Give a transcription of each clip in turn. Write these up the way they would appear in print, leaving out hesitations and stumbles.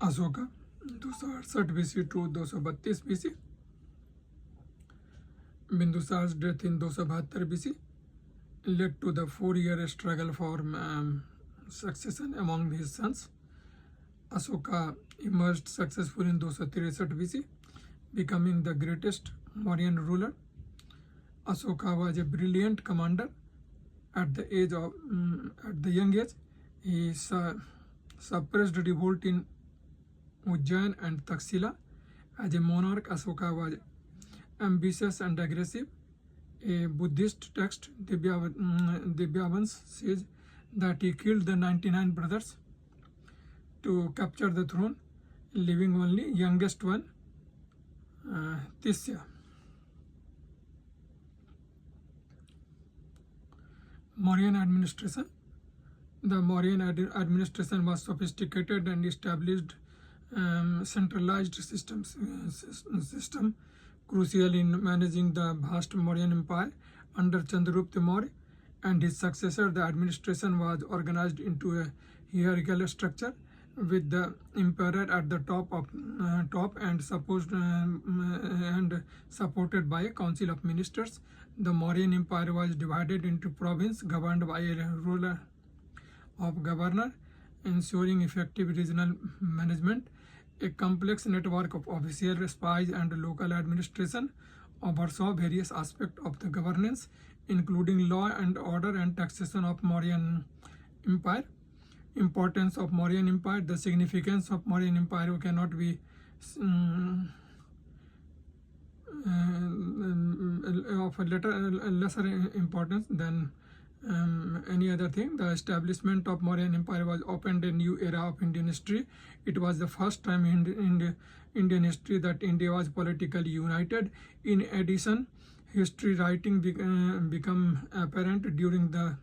Ashoka 268 BC to 232 BC. Bindusar's death in 272 BC led to the 4-year struggle for succession among his sons. Ashoka emerged successful in 263 BC, becoming the greatest Mauryan ruler. Ashoka was a brilliant commander. At the young age, he suppressed revolt in Ujjain and Taxila. As a monarch, Ashoka was ambitious and aggressive. A Buddhist text, Divyavans, says that he killed the 99 brothers to capture the throne, leaving only youngest one, Tisya. Mauryan administration. The Mauryan administration was sophisticated and established centralized system crucial in managing the vast Mauryan Empire. Under Chandragupta Maurya and his successor, the administration was organized into a hierarchical structure with the emperor at the top and supported by a council of ministers. The Mauryan Empire was divided into provinces governed by a ruler of governor, ensuring effective regional management. A complex network of official spies and local administration oversaw various aspects of the governance, including law and order and taxation of Mauryan Empire. Importance of Mauryan Empire. The significance of Mauryan Empire cannot be of lesser importance than any other thing. The establishment of Mauryan Empire was opened a new era of Indian history. It was the first time in Indian history that India was politically united. In addition, history writing become apparent during the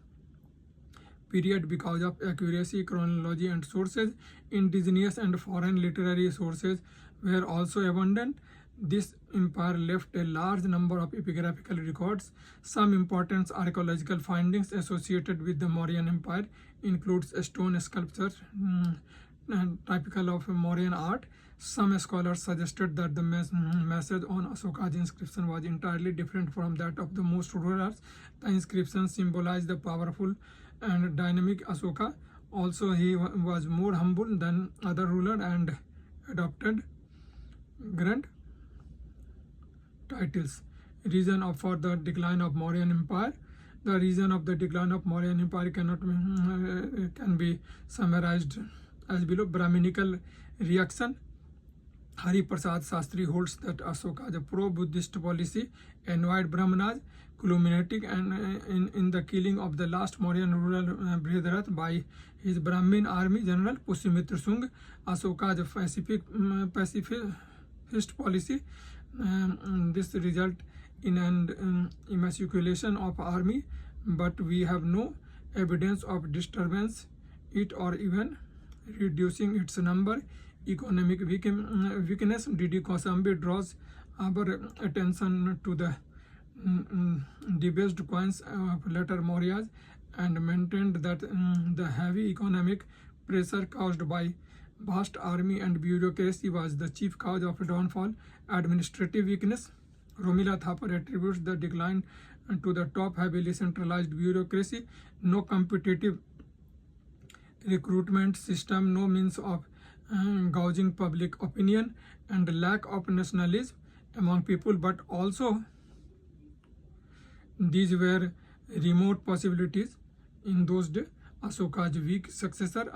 period because of accuracy, chronology, and sources. Indigenous and foreign literary sources were also abundant. This empire left a large number of epigraphical records. Some important archaeological findings associated with the Mauryan Empire includes stone sculptures typical of Mauryan art. Some scholars suggested that the message on Ashoka's inscription was entirely different from that of the most rulers. The inscription symbolized the powerful and dynamic Ashoka. Also, he was more humble than other rulers and adopted grand titles. Reason for the decline of Mauryan Empire. The reason of the decline of Mauryan Empire can be summarized as below. Brahminical reaction. Hari Prasad Shastri holds that Ashoka's pro-Buddhist policy annoyed Brahmanas, culminating in the killing of the last Mauryan ruler Brihadratha by his Brahmin army general Pushyamitra Shunga. Ashoka's pacifist policy this result in an emasculation of army, but we have no evidence of disturbance it or even reducing its number. Economic weakness. D.D. Kosambi draws our attention to the debased coins of later Mauryas and maintained that the heavy economic pressure caused by vast army and bureaucracy was the chief cause of downfall. Administrative weakness. Romila Thapar attributes the decline to the top heavily centralized bureaucracy, no competitive recruitment system, no means of gauging public opinion, and lack of nationalism among people. But also these were remote possibilities in those days. Ashoka's weak successor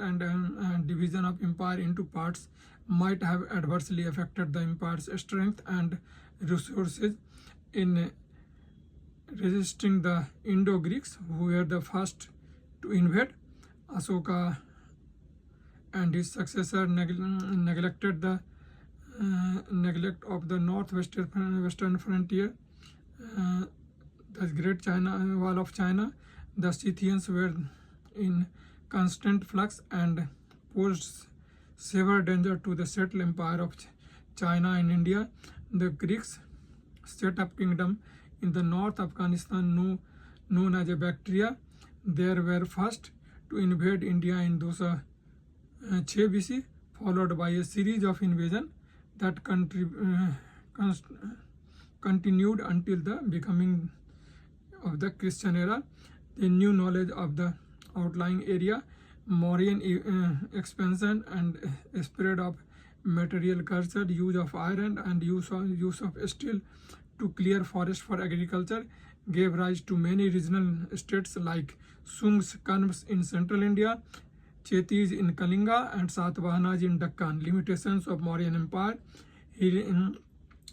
and division of empire into parts might have adversely affected the empire's strength and resources in resisting the Indo-Greeks, who were the first to invade. Ashoka and his successor neglected the neglect of the northwestern frontier, the Great China Wall of China. The Scythians were in constant flux and posed severe danger to the settled empire of China and India. The Greeks set up kingdom in the north Afghanistan known as Bactria. They were first to invade India in 6 BC, followed by a series of invasions that continued until the becoming of the Christian era. The new knowledge of the outlying area, Mauryan expansion and spread of material culture, use of iron and use of steel to clear forest for agriculture gave rise to many regional states like Sungs, Kanvs in central India, Chetis in Kalinga, and Satavahanas in Deccan. Limitations of Mauryan Empire.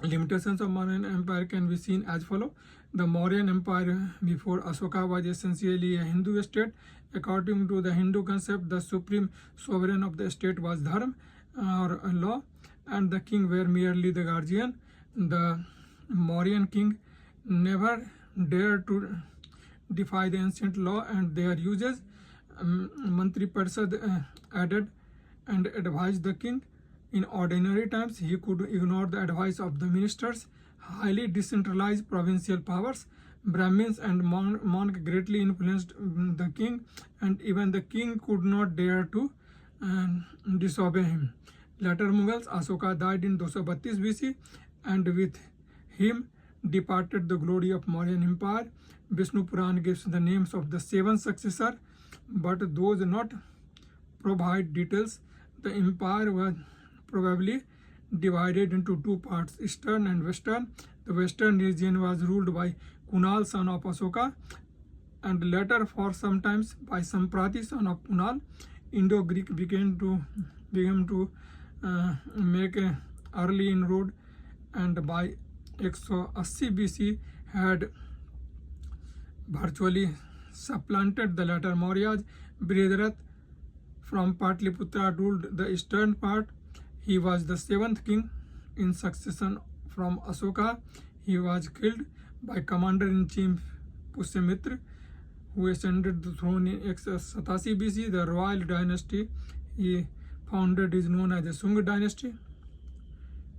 Limitations of Mauryan Empire can be seen as follow. The Mauryan Empire before Ashoka was essentially a Hindu state. According to the Hindu concept, the supreme sovereign of the state was Dharma or law, and the king were merely the guardian. The Mauryan king never dared to defy the ancient law and their uses. Mantri Parishad added and advised the king. In ordinary times, he could ignore the advice of the ministers. Highly decentralized provincial powers, Brahmins and monk greatly influenced the king, and even the king could not dare to disobey him. Later Mughals, Ashoka died in 232 BC, and with him departed the glory of Mauryan Empire. Vishnu Puran gives the names of the 7 successors, but those not provide details. The empire was probably divided into 2 parts, eastern and western. The western region was ruled by Kunal, son of Ashoka, and later for some times by Samprati, son of Kunal. Indo-Greek began to make an early inroad, and by 180 BC had virtually supplanted the latter Mauryas. Brihadrath from Patliputra ruled the eastern part. He was the 7th king in succession from Ashoka. He was killed by commander-in-chief Pushyamitra, who ascended the throne in 187 BC. The royal dynasty he founded is known as the Sung dynasty.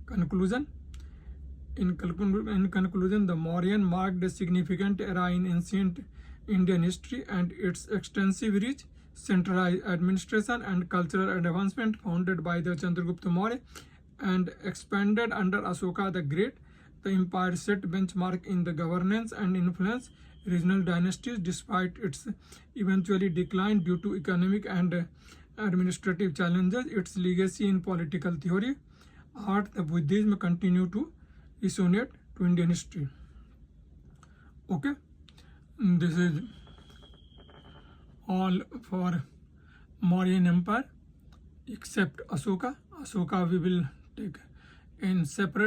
Conclusion. In conclusion, the Mauryan marked a significant era in ancient Indian history, and its extensive reach, centralized administration, and cultural advancement founded by the Chandragupta Maurya and expanded under Ashoka the Great. The empire set benchmark in the governance and influence regional dynasties despite its eventually decline due to economic and administrative challenges. Its legacy in political theory, art, and Buddhism continue to resonate to Indian history. Okay, this is all for Mauryan Empire except Ashoka. Ashoka we will take in separate